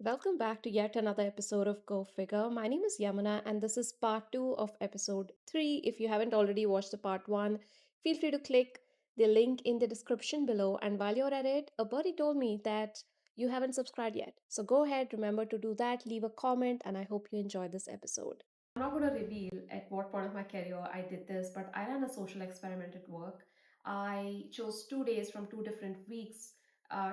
Welcome back to yet another episode of Go Figure. My name is Yamuna, and this is part two of episode three. If you haven't already watched the part one, feel free to click the link in the description below. And while you're at it, a birdie told me that you haven't subscribed yet. So go ahead, remember to do that, leave a comment, and I hope you enjoy this episode. I'm not going to reveal at what point of my career I did this, but I ran a social experiment at work. I chose 2 days from two different weeks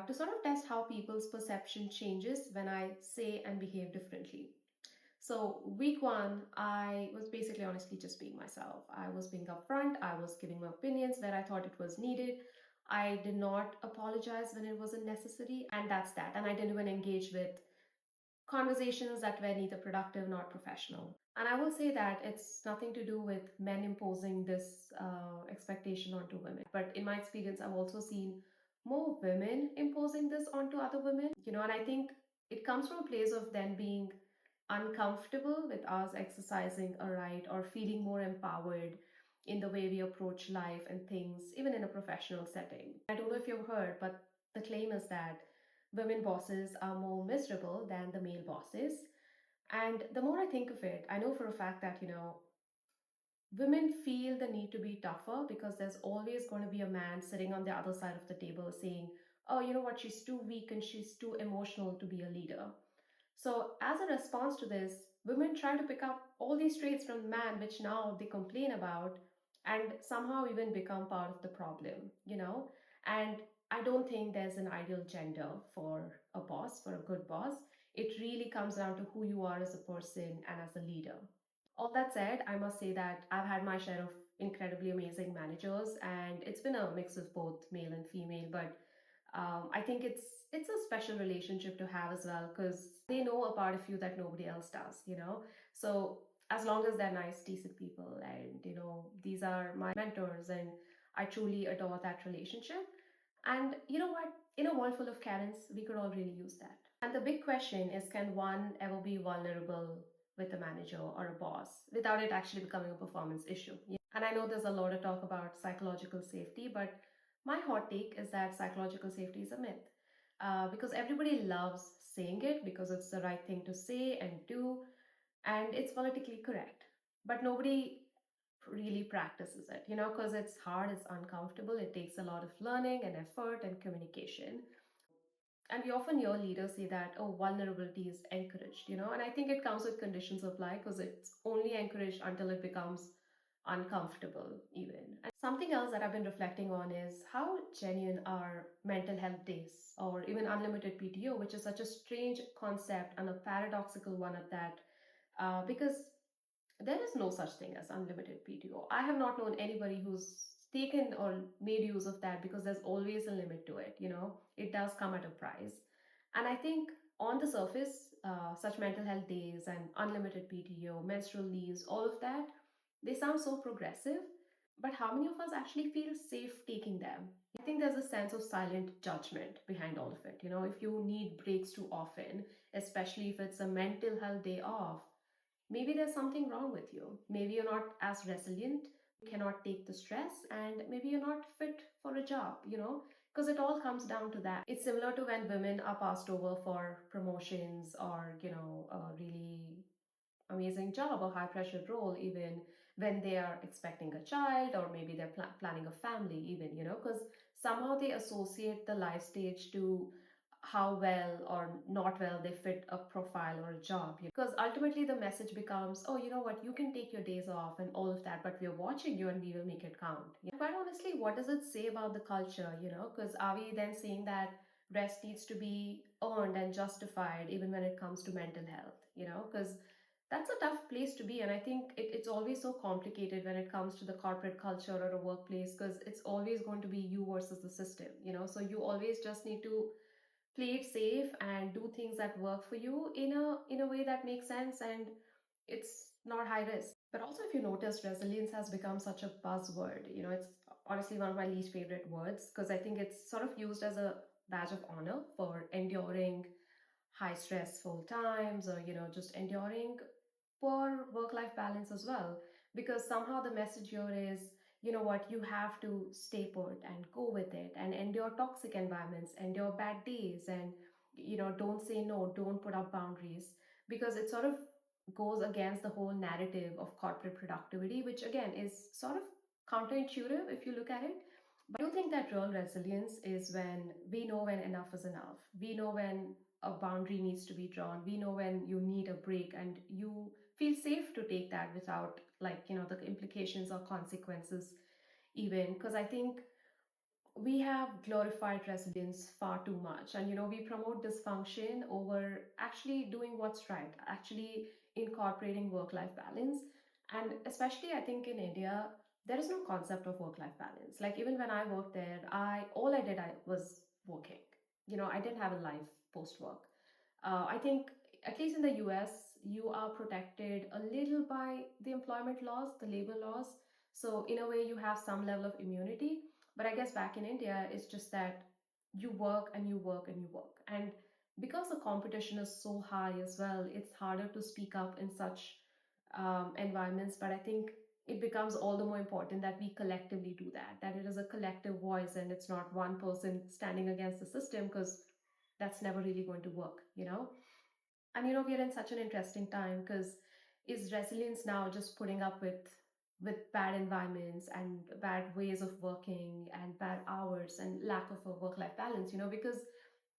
to sort of test how people's perception changes when I say and behave differently. So, week one, I was basically honestly just being myself. I was being upfront, I was giving my opinions where I thought it was needed. I did not apologize when it wasn't necessary, and that's that. And I didn't even engage with conversations that were neither productive nor professional. And I will say that it's nothing to do with men imposing this expectation onto women. But in my experience, I've also seen more women imposing this onto other women, and I think it comes from a place of them being uncomfortable with us exercising a right or feeling more empowered in the way we approach life and things, even in a professional setting. I don't know if you've heard, but the claim is that women bosses are more miserable than the male bosses. And the more I think of it, I know for a fact that, women feel the need to be tougher because there's always going to be a man sitting on the other side of the table saying, oh, you know what, she's too weak and she's too emotional to be a leader. So, as a response to this, women try to pick up all these traits from man, which now they complain about, and somehow even become part of the problem. And I don't think there's an ideal gender for a boss, for a good boss. It really comes down to who you are as a person and as a leader. All that said, I must say that I've had my share of incredibly amazing managers, and it's been a mix of both male and female. But I think it's a special relationship to have as well because they know a part of you that nobody else does. So as long as they're nice, decent people, and these are my mentors, and I truly adore that relationship. And you know what? In a world full of Karens, we could all really use that. And the big question is, can one ever be vulnerable with a manager or a boss without it actually becoming a performance issue? Yeah. And I know there's a lot of talk about psychological safety, but my hot take is that psychological safety is a myth. Because everybody loves saying it because it's the right thing to say and do, and it's politically correct. But nobody really practices it, because it's hard, it's uncomfortable, it takes a lot of learning and effort and communication. And we often hear leaders say that, oh, vulnerability is encouraged, and I think it comes with conditions of life because it's only encouraged until it becomes uncomfortable, even. And something else that I've been reflecting on is how genuine are mental health days or even unlimited PTO, which is such a strange concept and a paradoxical one at that, because there is no such thing as unlimited PTO. I have not known anybody who's taken or made use of that because there's always a limit to it. It does come at a price. And I think on the surface, such mental health days and unlimited PTO, menstrual leaves, all of that, they sound so progressive. But how many of us actually feel safe taking them? I think there's a sense of silent judgment behind all of it. If you need breaks too often, especially if it's a mental health day off, maybe there's something wrong with you. Maybe you're not as resilient, you cannot take the stress, and maybe you're not fit for a job, because it all comes down to that. It's similar to when women are passed over for promotions or a really amazing job or high pressure role, even when they are expecting a child or maybe they're planning a family, even, because somehow they associate the life stage to how well or not well they fit a profile or a job. Because ultimately the message becomes, oh, you know what, you can take your days off and all of that, but we're watching you and we will make it count. Quite honestly, what does it say about the culture? Because are we then saying that rest needs to be earned and justified even when it comes to mental health? Because that's a tough place to be. And I think it's always so complicated when it comes to the corporate culture or a workplace because it's always going to be you versus the system. So you always just need to play it safe and do things that work for you in a way that makes sense and it's not high risk. But also, if you notice, resilience has become such a buzzword. It's honestly one of my least favorite words because I think it's sort of used as a badge of honor for enduring high stressful times or just enduring poor work life balance as well. Because somehow the message here is, you know what, you have to stay put and go with it and endure toxic environments, endure bad days, and don't say no, don't put up boundaries, because it sort of goes against the whole narrative of corporate productivity, which again is sort of counterintuitive if you look at it. But I do think that real resilience is when we know when enough is enough. We know when a boundary needs to be drawn. We know when you need a break and you feel safe to take that without, like, the implications or consequences, even. Because I think we have glorified resilience far too much, and we promote dysfunction over actually doing what's right, actually incorporating work life balance. And especially, I think, in India, there is no concept of work life balance. Like, even when I worked there, I was working. I didn't have a life post work. I think, at least in the US, you are protected a little by the employment laws, the labor laws. So, in a way, you have some level of immunity. But I guess back in India, it's just that you work and you work and you work. And because the competition is so high as well, it's harder to speak up in such environments. But I think it becomes all the more important that we collectively do that, that it is a collective voice and it's not one person standing against the system, because that's never really going to work. And we are in such an interesting time, because is resilience now just putting up with bad environments and bad ways of working and bad hours and lack of a work life balance, because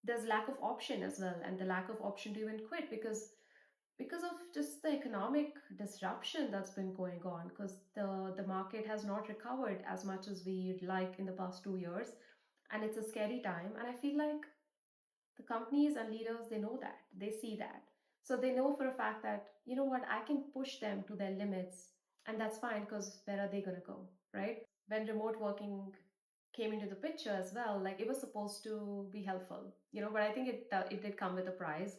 there's lack of option as well, and the lack of option to even quit, because of just the economic disruption that's been going on, because the market has not recovered as much as we'd like in the past 2 years. And it's a scary time, and I feel like the companies and leaders, they know that, they see that. So they know for a fact that, you know what, I can push them to their limits, and that's fine, because where are they going to go, right? When remote working came into the picture as well, like, it was supposed to be helpful, but I think it did come with a price.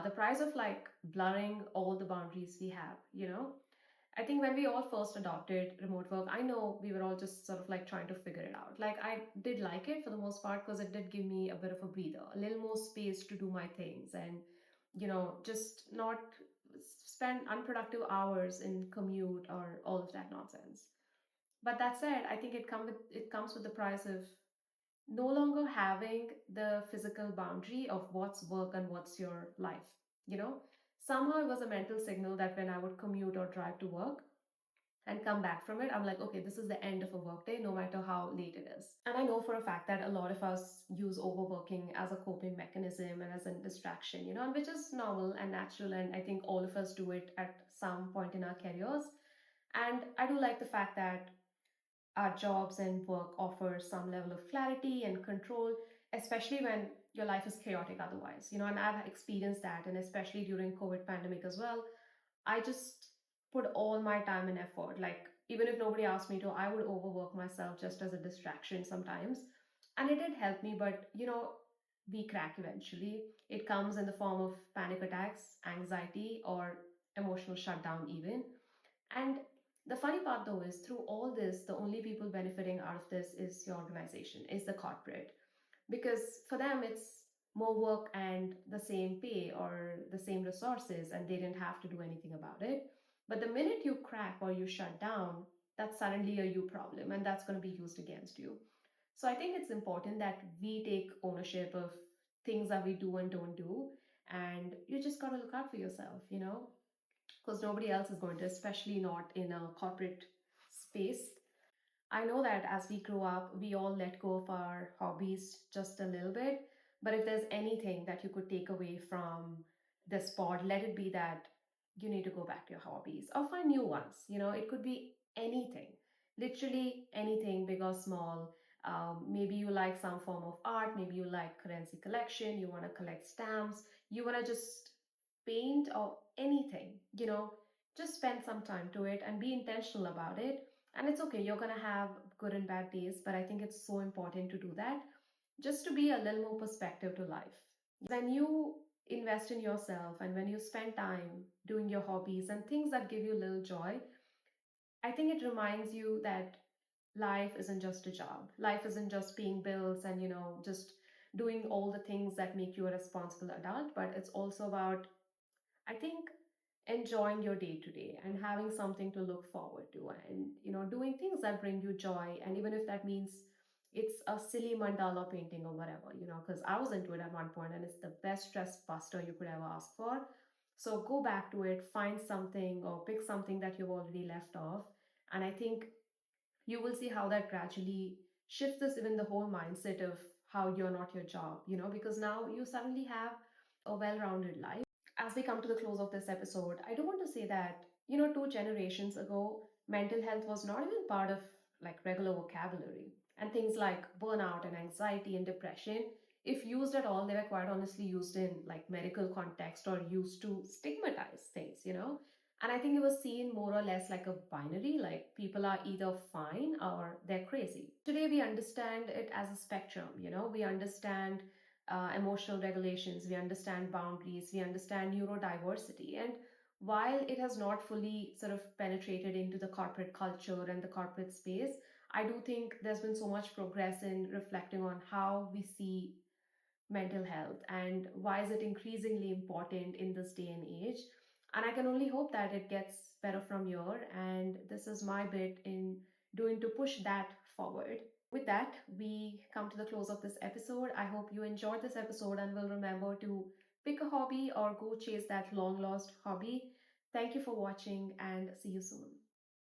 The price of, like, blurring all the boundaries we have. I think when we all first adopted remote work, I know we were all just sort of like trying to figure it out. Like, I did like it for the most part, because it did give me a bit of a breather, a little more space to do my things, and just not spend unproductive hours in commute or all of that nonsense. But that said, I think it comes with the price of no longer having the physical boundary of what's work and what's your life. You know, Somehow it was a mental signal that when I would commute or drive to work and come back from it, I'm like, okay, this is the end of a workday, no matter how late it is. And I know for a fact that a lot of us use overworking as a coping mechanism and as a distraction, and which is normal and natural. And I think all of us do it at some point in our careers. And I do like the fact that our jobs and work offer some level of clarity and control, especially when your life is chaotic otherwise. And I've experienced that, and especially during COVID pandemic as well. I just put all my time and effort. Like, even if nobody asked me to, I would overwork myself just as a distraction sometimes. And it did help me, but we crack eventually. It comes in the form of panic attacks, anxiety, or emotional shutdown, even. And the funny part though is, through all this, the only people benefiting out of this is your organization, is the corporate, because for them it's more work and the same pay or the same resources, and they didn't have to do anything about it. But the minute you crack or you shut down, that's suddenly a you problem, and that's going to be used against you. So I think it's important that we take ownership of things that we do and don't do, and you just got to look out for yourself, because nobody else is going to, especially not in a corporate space. I know that as we grow up, we all let go of our hobbies just a little bit. But if there's anything that you could take away from this pod, let it be that you need to go back to your hobbies or find new ones. It could be anything, literally anything, big or small. Maybe you like some form of art, maybe you like currency collection, you want to collect stamps, you want to just paint or anything. Just spend some time to it and be intentional about it. And it's okay, you're going to have good and bad days, but I think it's so important to do that, just to be a little more perspective to life. When you invest in yourself and when you spend time doing your hobbies and things that give you a little joy, I think it reminds you that life isn't just a job. Life isn't just paying bills and, just doing all the things that make you a responsible adult, but it's also about, I think, enjoying your day to day and having something to look forward to, and doing things that bring you joy. And even if that means It's a silly mandala painting or whatever, because I was into it at one point and it's the best stress buster you could ever ask for. So go back to it, find something or pick something that you've already left off. And I think you will see how that gradually shifts this, even the whole mindset of how you're not your job, because now you suddenly have a well rounded life. As we come to the close of this episode, I do want to say that, 2 generations ago, mental health was not even part of like regular vocabulary. And things like burnout and anxiety and depression, if used at all, they were quite honestly used in like medical context or used to stigmatize things. And I think it was seen more or less like a binary, like people are either fine or they're crazy. Today, we understand it as a spectrum, we understand emotional regulations, we understand boundaries, we understand neurodiversity. And while it has not fully sort of penetrated into the corporate culture and the corporate space, I do think there's been so much progress in reflecting on how we see mental health and why is it increasingly important in this day and age. And I can only hope that it gets better from here, and this is my bit in doing to push that forward. With that, we come to the close of this episode. I hope you enjoyed this episode and will remember to pick a hobby or go chase that long lost hobby. Thank you for watching and see you soon.